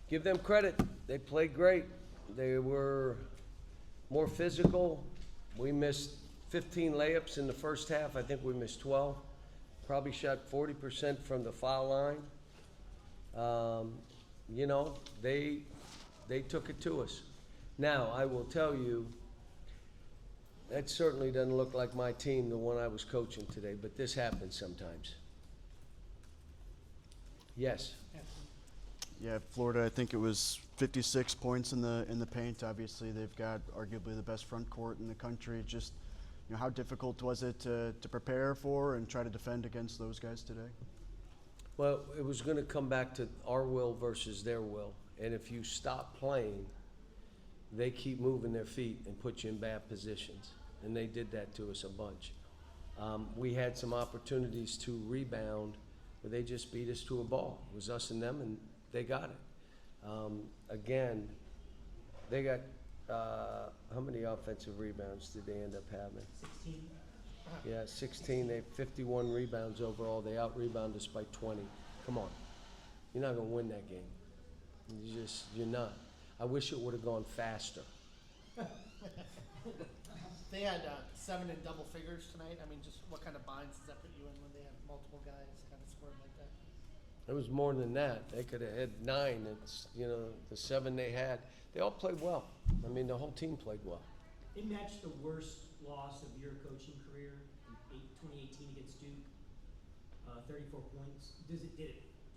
Give them credit. They played great. They were more physical. We missed 15 layups in the first half. I think we missed 12. Probably shot 40% from the foul line. You know, they took it to us. Now, I will tell you, that certainly doesn't look like my team, the one I was coaching today, but this happens sometimes. Yes. Yeah, Florida, I think it was 56 points in the paint. Obviously, they've got arguably the best front court in the country. Just, you know, how difficult was it to prepare for and try to defend against those guys today? Well, it was going to come back to our will versus their will. And if you stop playing, they keep moving their feet and put you in bad positions. And they did that to us a bunch. We had some opportunities to rebound where they just beat us to a ball. It was us and them, and they got it. Again, they got, how many offensive rebounds did they end up having? 16. Yeah, 16. They have 51 rebounds overall. They out-rebounded us by 20. Come on. You're not going to win that game. You're not. I wish it would have gone faster. They had 7 in double figures tonight. I mean, just what kind of binds does that put you in when they have multiple guys kind of scoring like that? It was more than that. They could have had 9. It's, you know, the 7 they had. They all played well. I mean, the whole team played well. It matched the worst loss of your coaching career in 2018 against Duke, 34 points. Did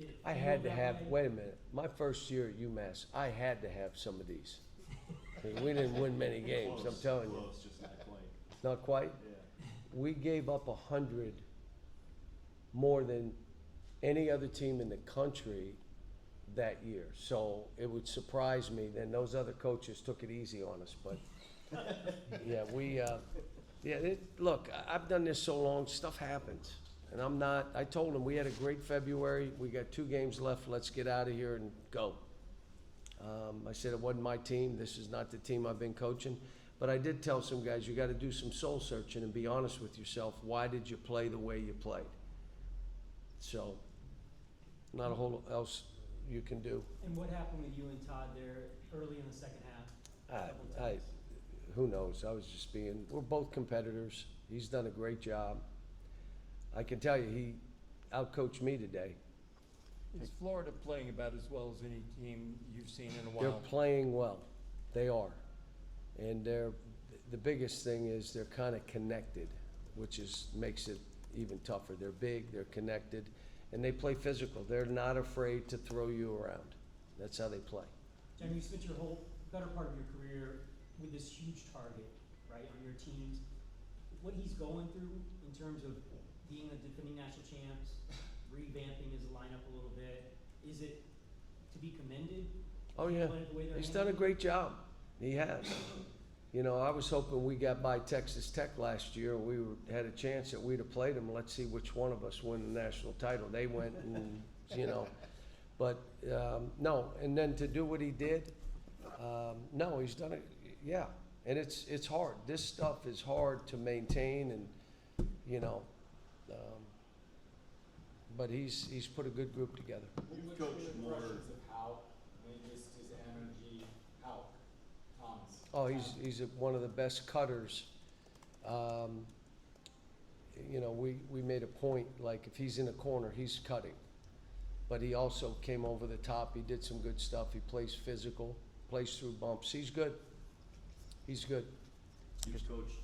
it I feel had to that have, way? wait a minute, my first year at UMass, I had to have some of these. I mean, we didn't win many games, I'm telling you. Close, just not quite. Not quite? Yeah. We gave up 100 more than any other team in the country that year. So it would surprise me, then those other coaches took it easy on us, but yeah, look, I've done this so long, stuff happens. And I told them we had a great February, we got 2 games left, let's get out of here and go. I said it wasn't my team, this is not the team I've been coaching. But I did tell some guys, you gotta do some soul searching and be honest with yourself, why did you play the way you played? So, not a whole else you can do. And what happened with you and Todd there early in the second half? Who knows, we're both competitors, he's done a great job. I can tell you, he outcoached me today. Is Florida playing about as well as any team you've seen in a while? They're playing well, they are. And the biggest thing is they're kind of connected, which makes it even tougher. They're big, they're connected, and they play physical. They're not afraid to throw you around. That's how they play. Jeremy, you spent your whole better part of your career with this huge target, right, on your teams. What he's going through in terms of being the defending national champs, revamping his lineup a little bit, is it to be commended? Oh yeah, The way they're he's done a handling it? great job. He has. You know, I was hoping we got by Texas Tech last year. We had a chance that we'd have played them. Let's see which one of us win the national title. They went and, you know. But, no. And then to do what he did, no, he's done it. Yeah. And it's hard. This stuff is hard to maintain and, you know. But he's put a good group together. You've coached more. Of how, I mean, just his energy, how Thomas. Oh, he's one of the best cutters. You know, we made a point, like if he's in a corner, he's cutting. But he also came over the top. He did some good stuff. He plays physical, plays through bumps. He's good. He's good. You've coached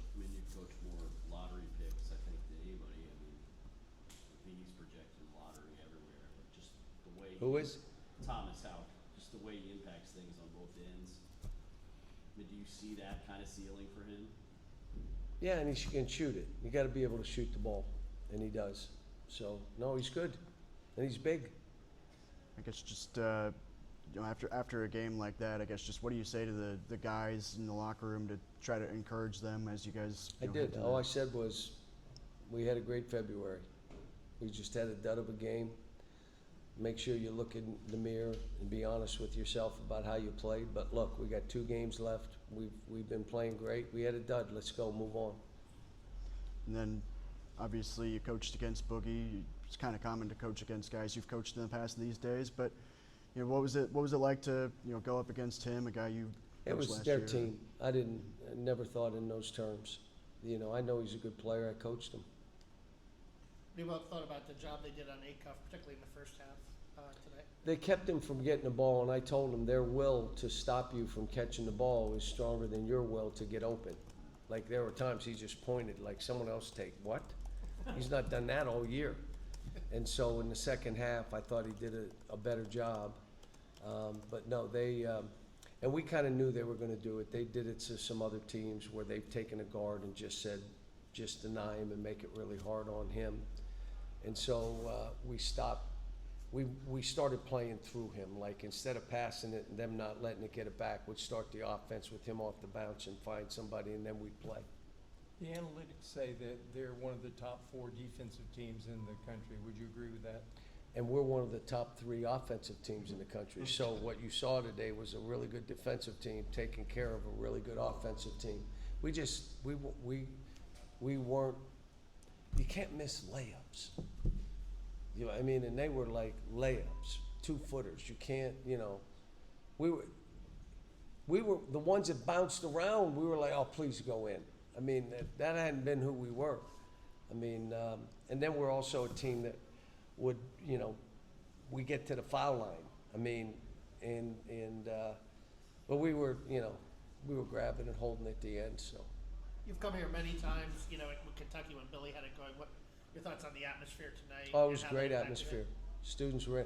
more lottery picks, I think, than anybody. I mean, he's projecting lottery everywhere, but just the way Who is? Thomas Houck, just the way he impacts things on both ends. I mean, do you see that kind of ceiling for him? Yeah, and he can shoot it. You got to be able to shoot the ball, and he does. So no, he's good, and he's big. I guess just you know, after a game like that, I guess just what do you say to the guys in the locker room to try to encourage them as you guys? I know, did. head to All I the- said was, we had a great February. We just had a dud of a game. Make sure you look in the mirror and be honest with yourself about how you played. But look, we got 2 games left. We've been playing great. We had a dud. Let's go. Move on. And then, obviously, you coached against Boogie. It's kind of common to coach against guys you've coached in the past these days. But You know, what was it like to, you know, go up against him, a guy you It coached was last their year? team. I never thought in those terms. You know, I know he's a good player. I coached him. What about thought about the job they did on Acuff, particularly in the first half today? They kept him from getting the ball, and I told him their will to stop you from catching the ball is stronger than your will to get open. Like, there were times he just pointed like someone else take, what? He's not done that all year. And so in the second half, I thought he did a better job. But no, and we kind of knew they were going to do it. They did it to some other teams where they've taken a guard and just said, just deny him and make it really hard on him. And so we stopped. We started playing through him. Like, instead of passing it and them not letting it get it back, we'd start the offense with him off the bounce and find somebody, and then we'd play. The analytics say that they're one of the top 4 defensive teams in the country. Would you agree with that? And we're one of the top 3 offensive teams in the country. So what you saw today was a really good defensive team taking care of a really good offensive team. We weren't, you can't miss layups. You know, I mean, and they were like layups, 2-footers. You can't, you know, we were the ones that bounced around. We were like, oh, please go in. I mean, that hadn't been who we were. I mean, and then we're also a team that would, you know, we get to the foul line. I mean, but we were, you know, we were grabbing and holding at the end. So You've come here many times, you know, with Kentucky when Billy had it going. What your thoughts on the atmosphere tonight? oh, it and was how great that impacted atmosphere. it? Students were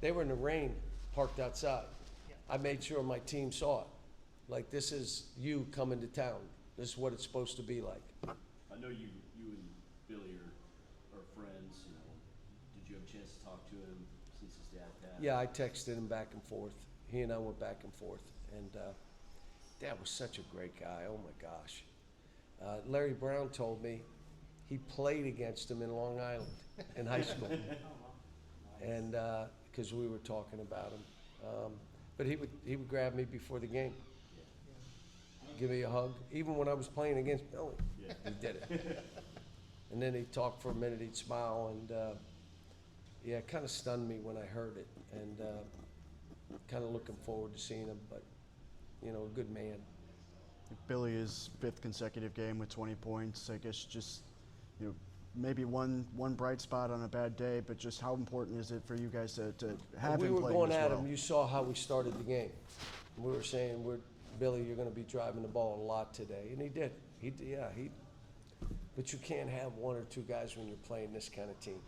they were in the rain, parked outside. Yeah. I made sure my team saw it. Like, this is you coming to town. This is what it's supposed to be like. I know you and Billy are friends, you know. Did you have a chance to talk to him since his dad passed? Yeah, I texted him back and forth. He and I went back and forth. And Dad was such a great guy. Oh, my gosh. Larry Brown told me he played against him in Long Island in high school. And because we were talking about him. But he would grab me before the game, give me a hug. Even when I was playing against Billy, Yeah. he did it. And then he'd talk for a minute, he'd smile, and yeah, it kind of stunned me when I heard it. And kind of looking forward to seeing him, but, you know, a good man. Billy, his 5th consecutive game with 20 points. I guess just, you know, maybe one bright spot on a bad day, but just how important is it for you guys to have we him were playing going as at well? him. You saw how we started the game. We were saying, Billy, you're going to be driving the ball a lot today, and he did. But you can't have 1 or 2 guys when you're playing this kind of team.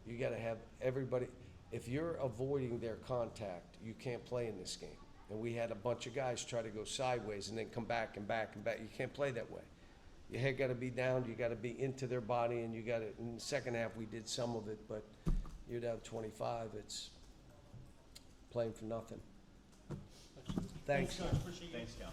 You got to have everybody. If you're avoiding their contact, you can't play in this game. And we had a bunch of guys try to go sideways and then come back and back and back. You can't play that way. Your head got to be down. You got to be into their body, and you got to. In the second half, we did some of it, but you're down 25. It's playing for nothing. Thanks. Coach. Appreciate you. Thanks, Cal.